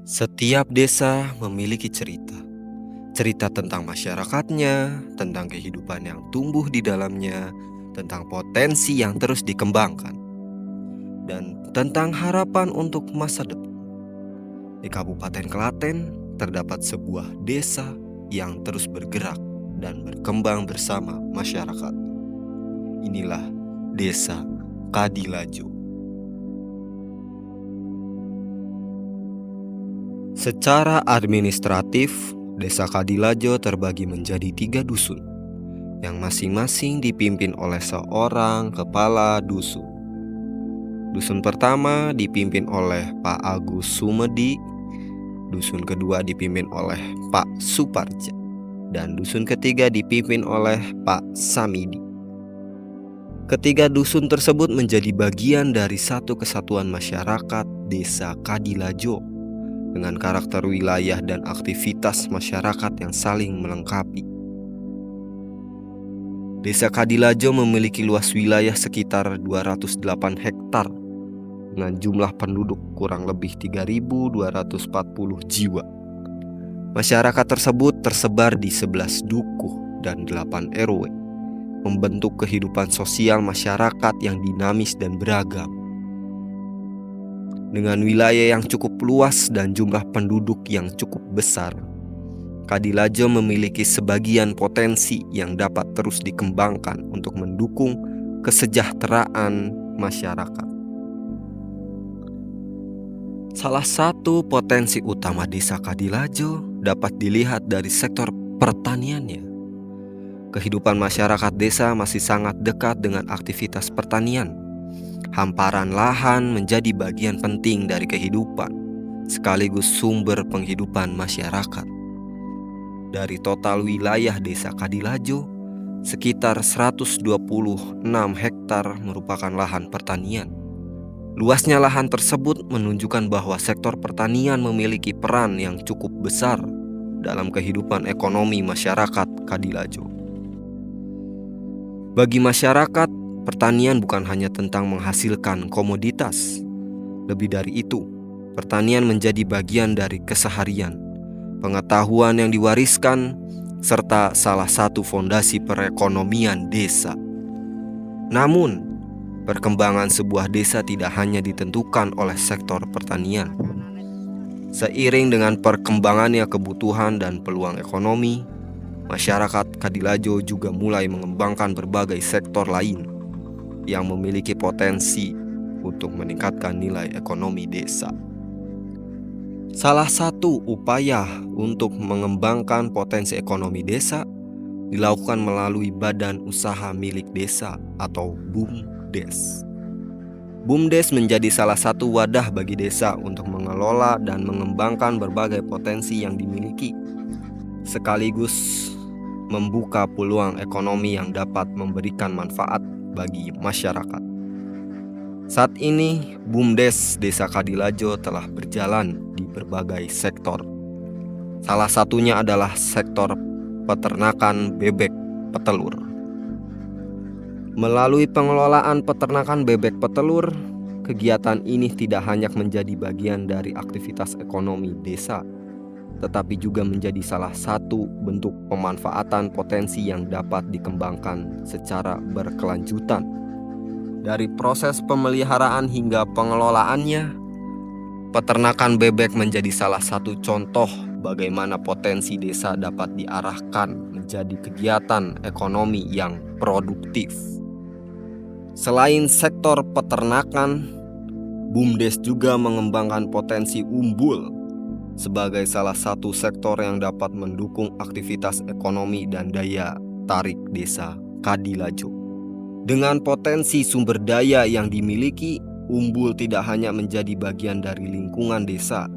Setiap desa memiliki cerita. Cerita tentang masyarakatnya, tentang kehidupan yang tumbuh di dalamnya, tentang potensi yang terus dikembangkan, dan tentang harapan untuk masa depan. Di Kabupaten Klaten terdapat sebuah desa yang terus bergerak dan berkembang bersama masyarakat. Inilah Desa Kadilajo. Secara administratif, Desa Kadilajo terbagi menjadi 3 dusun yang masing-masing dipimpin oleh seorang kepala dusun. Dusun pertama dipimpin oleh Pak Agus Sumedi, dusun kedua dipimpin oleh Pak Suparja, dan dusun ketiga dipimpin oleh Pak Samidi. Ketiga dusun tersebut menjadi bagian dari satu kesatuan masyarakat Desa Kadilajo dengan karakter wilayah dan aktivitas masyarakat yang saling melengkapi. Desa Kadilajo memiliki luas wilayah sekitar 208 hektar dengan jumlah penduduk kurang lebih 3.240 jiwa. Masyarakat tersebut tersebar di 11 dukuh dan 8 RW, membentuk kehidupan sosial masyarakat yang dinamis dan beragam. Dengan wilayah yang cukup luas dan jumlah penduduk yang cukup besar, Kadilajo memiliki sebagian potensi yang dapat terus dikembangkan untuk mendukung kesejahteraan masyarakat. Salah satu potensi utama Desa Kadilajo dapat dilihat dari sektor pertaniannya. Kehidupan masyarakat desa masih sangat dekat dengan aktivitas pertanian. Hamparan lahan menjadi bagian penting dari kehidupan, sekaligus sumber penghidupan masyarakat. Dari total wilayah Desa Kadilajo, sekitar 126 hektar merupakan lahan pertanian. Luasnya lahan tersebut menunjukkan bahwa sektor pertanian memiliki peran yang cukup besar dalam kehidupan ekonomi masyarakat Kadilajo. Bagi masyarakat, pertanian bukan hanya tentang menghasilkan komoditas. Lebih dari itu, pertanian menjadi bagian dari keseharian, pengetahuan yang diwariskan, serta salah satu fondasi perekonomian desa. Namun, perkembangan sebuah desa tidak hanya ditentukan oleh sektor pertanian. Seiring dengan perkembangannya kebutuhan dan peluang ekonomi, masyarakat Kadilajo juga mulai mengembangkan berbagai sektor lain yang memiliki potensi untuk meningkatkan nilai ekonomi desa. Salah satu upaya untuk mengembangkan potensi ekonomi desa dilakukan melalui badan usaha milik desa atau BUMDes. BUMDes menjadi salah satu wadah bagi desa untuk mengelola dan mengembangkan berbagai potensi yang dimiliki, sekaligus membuka peluang ekonomi yang dapat memberikan manfaat bagi masyarakat. Saat ini, BUMDes Desa Kadilajo telah berjalan di berbagai sektor. Salah satunya adalah sektor peternakan bebek petelur. Melalui pengelolaan peternakan bebek petelur, kegiatan ini tidak hanya menjadi bagian dari aktivitas ekonomi desa, tetapi juga menjadi salah satu bentuk pemanfaatan potensi yang dapat dikembangkan secara berkelanjutan. Dari proses pemeliharaan hingga pengelolaannya, peternakan bebek menjadi salah satu contoh bagaimana potensi desa dapat diarahkan menjadi kegiatan ekonomi yang produktif. Selain sektor peternakan, BUMDes juga mengembangkan potensi umbul sebagai salah satu sektor yang dapat mendukung aktivitas ekonomi dan daya tarik Desa Kadilajo. Dengan potensi sumber daya yang dimiliki, umbul tidak hanya menjadi bagian dari lingkungan desa,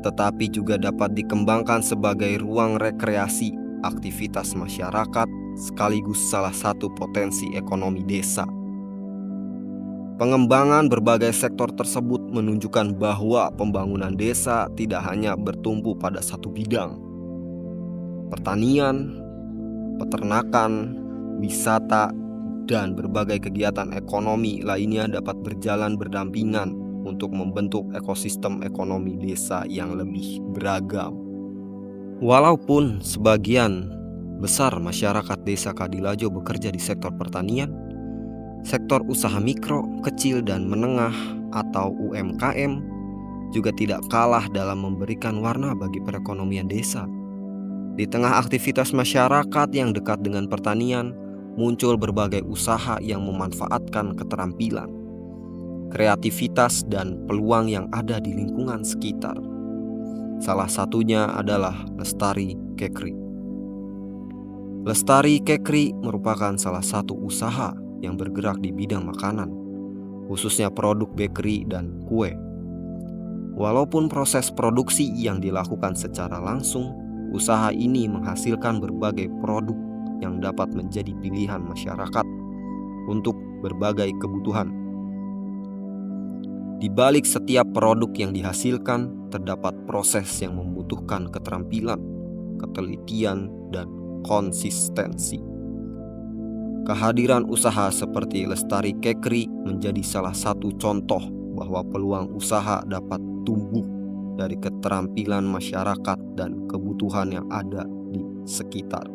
tetapi juga dapat dikembangkan sebagai ruang rekreasi, aktivitas masyarakat, sekaligus salah satu potensi ekonomi desa. Pengembangan berbagai sektor tersebut menunjukkan bahwa pembangunan desa tidak hanya bertumpu pada satu bidang. Pertanian, peternakan, wisata, dan berbagai kegiatan ekonomi lainnya dapat berjalan berdampingan untuk membentuk ekosistem ekonomi desa yang lebih beragam. Walaupun sebagian besar masyarakat desa Kadilajo bekerja di sektor pertanian, sektor usaha mikro, kecil, dan menengah atau UMKM juga tidak kalah dalam memberikan warna bagi perekonomian desa. Di tengah aktivitas masyarakat yang dekat dengan pertanian, muncul berbagai usaha yang memanfaatkan keterampilan, kreativitas, dan peluang yang ada di lingkungan sekitar. Salah satunya adalah Lestari Kekri. Lestari Kekri merupakan salah satu usaha yang bergerak di bidang makanan, khususnya produk bakery dan kue. Walaupun proses produksi yang dilakukan secara langsung, usaha ini menghasilkan berbagai produk yang dapat menjadi pilihan masyarakat untuk berbagai kebutuhan. Di balik setiap produk yang dihasilkan, terdapat proses yang membutuhkan keterampilan, ketelitian, dan konsistensi. Kehadiran usaha seperti Lestari Kekri menjadi salah satu contoh bahwa peluang usaha dapat tumbuh dari keterampilan masyarakat dan kebutuhan yang ada di sekitar.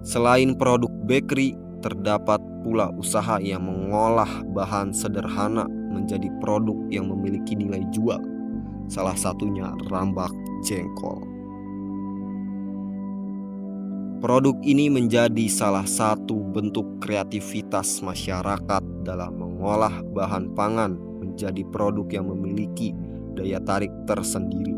Selain produk bakery, terdapat pula usaha yang mengolah bahan sederhana menjadi produk yang memiliki nilai jual, salah satunya rambak jengkol. Produk ini menjadi salah satu bentuk kreativitas masyarakat dalam mengolah bahan pangan menjadi produk yang memiliki daya tarik tersendiri.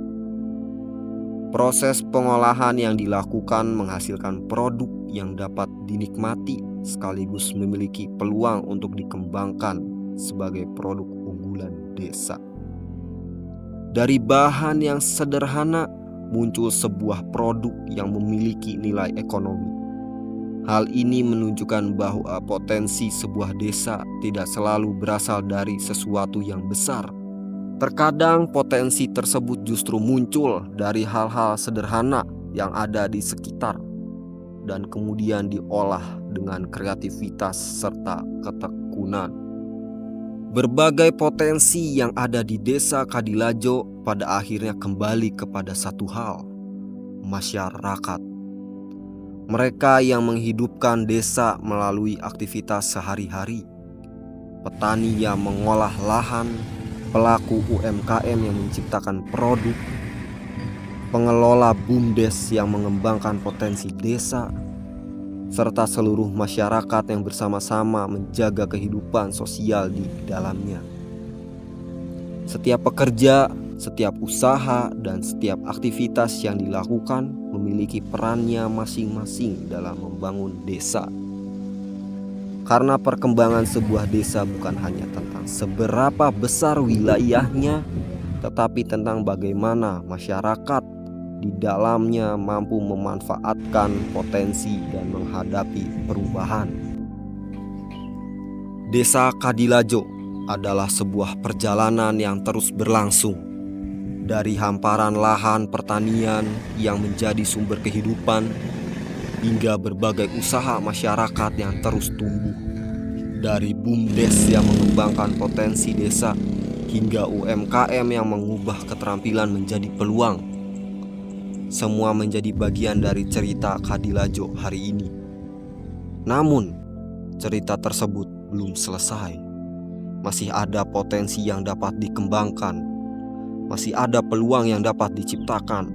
Proses pengolahan yang dilakukan menghasilkan produk yang dapat dinikmati sekaligus memiliki peluang untuk dikembangkan sebagai produk unggulan desa. Dari bahan yang sederhana muncul sebuah produk yang memiliki nilai ekonomi. Hal ini menunjukkan bahwa potensi sebuah desa tidak selalu berasal dari sesuatu yang besar. Terkadang potensi tersebut justru muncul dari hal-hal sederhana yang ada di sekitar dan kemudian diolah dengan kreativitas serta ketekunan. Berbagai potensi yang ada di desa Kadilajo pada akhirnya kembali kepada satu hal, masyarakat. Mereka yang menghidupkan desa melalui aktivitas sehari-hari, petani yang mengolah lahan, pelaku UMKM yang menciptakan produk, pengelola BUMDes yang mengembangkan potensi desa, serta seluruh masyarakat yang bersama-sama menjaga kehidupan sosial di dalamnya. Setiap pekerja, setiap usaha, dan setiap aktivitas yang dilakukan memiliki perannya masing-masing dalam membangun desa. Karena perkembangan sebuah desa bukan hanya tentang seberapa besar wilayahnya, tetapi tentang bagaimana masyarakat di dalamnya mampu memanfaatkan potensi dan menghadapi perubahan. Desa Kadilajo adalah sebuah perjalanan yang terus berlangsung. Dari hamparan lahan pertanian yang menjadi sumber kehidupan hingga berbagai usaha masyarakat yang terus tumbuh. Dari BUMDes yang mengembangkan potensi desa hingga UMKM yang mengubah keterampilan menjadi peluang. Semua menjadi bagian dari cerita Kadilajo hari ini. Namun, cerita tersebut belum selesai. Masih ada potensi yang dapat dikembangkan, masih ada peluang yang dapat diciptakan,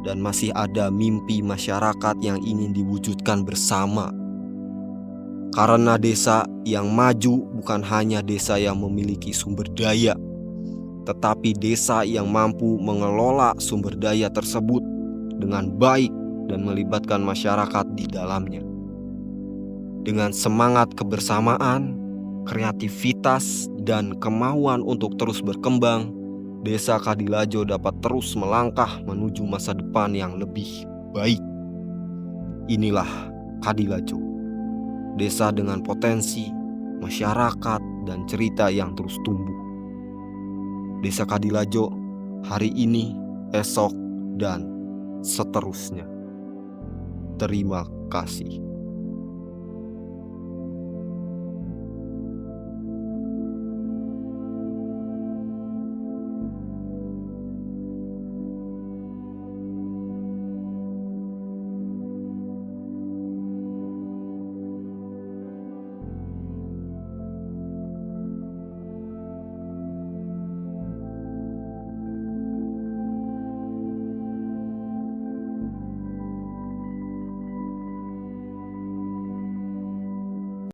dan masih ada mimpi masyarakat yang ingin diwujudkan bersama. Karena desa yang maju bukan hanya desa yang memiliki sumber daya, tetapi desa yang mampu mengelola sumber daya tersebut dengan baik dan melibatkan masyarakat di dalamnya. Dengan semangat kebersamaan, kreativitas, dan kemauan untuk terus berkembang, desa Kadilajo dapat terus melangkah menuju masa depan yang lebih baik. Inilah Kadilajo, desa dengan potensi, masyarakat, dan cerita yang terus tumbuh. Desa Kadilajo hari ini, esok, dan seterusnya. Terima kasih.